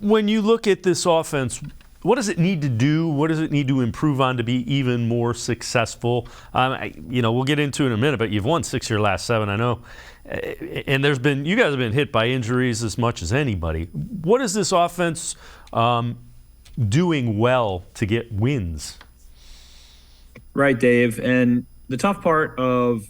When you look at this offense, what does it need to do? What does it need to improve on to be even more successful? We'll get into it in a minute, but you've won 6 of your last 7, I know. And you guys have been hit by injuries as much as anybody. What is this offense doing well to get wins? Right, Dave. And the tough part of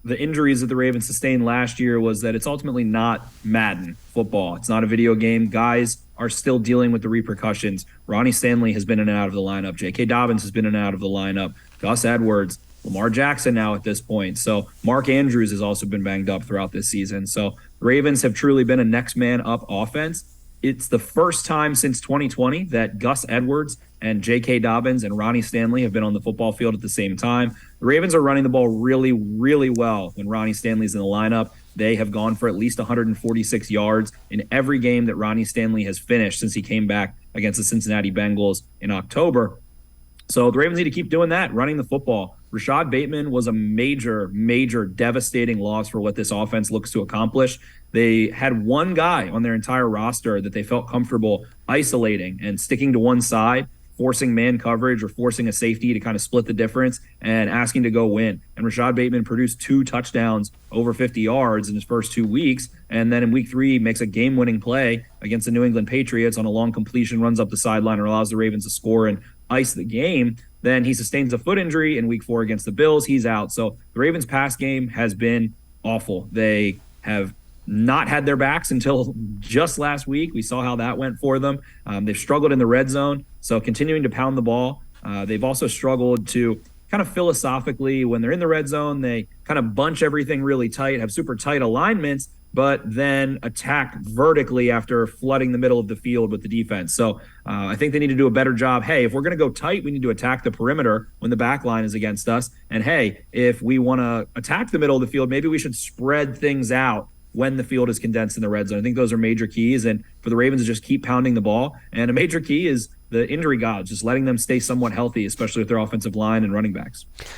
the injuries that the Ravens sustained last year was that it's ultimately not Madden football. It's not a video game. Guys are still dealing with the repercussions. Ronnie Stanley has been in and out of the lineup. J.K. Dobbins has been in and out of the lineup. Gus Edwards, Lamar Jackson now at this point. So Mark Andrews has also been banged up throughout this season. So the Ravens have truly been a next man up offense. It's the first time since 2020 that Gus Edwards and J.K. Dobbins and Ronnie Stanley have been on the football field at the same time. The Ravens are running the ball really, really well when Ronnie Stanley's in the lineup. They have gone for at least 146 yards in every game that Ronnie Stanley has finished since he came back against the Cincinnati Bengals in October. So the Ravens need to keep doing that, running the football. Rashad Bateman was a major, major devastating loss for what this offense looks to accomplish. They had one guy on their entire roster that they felt comfortable isolating and sticking to one side, forcing man coverage or forcing a safety to kind of split the difference and asking to go win. And Rashad Bateman produced 2 touchdowns over 50 yards in his first 2 weeks. And then in week 3 makes a game-winning play against the New England Patriots on a long completion, runs up the sideline and allows the Ravens to score and ice the game. Then he sustains a foot injury in week 4 against the Bills. He's out. So the Ravens pass game has been awful. They have not had their backs until just last week. We saw how that went for them. They've struggled in the red zone, so continuing to pound the ball. They've also struggled to kind of philosophically, when they're in the red zone, they kind of bunch everything really tight, have super tight alignments, but then attack vertically after flooding the middle of the field with the defense. So I think they need to do a better job. Hey, if we're going to go tight, we need to attack the perimeter when the back line is against us. And hey, if we want to attack the middle of the field, maybe we should spread things out when the field is condensed in the red zone. I think those are major keys. And for the Ravens to just keep pounding the ball. And a major key is the injury gods, just letting them stay somewhat healthy, especially with their offensive line and running backs.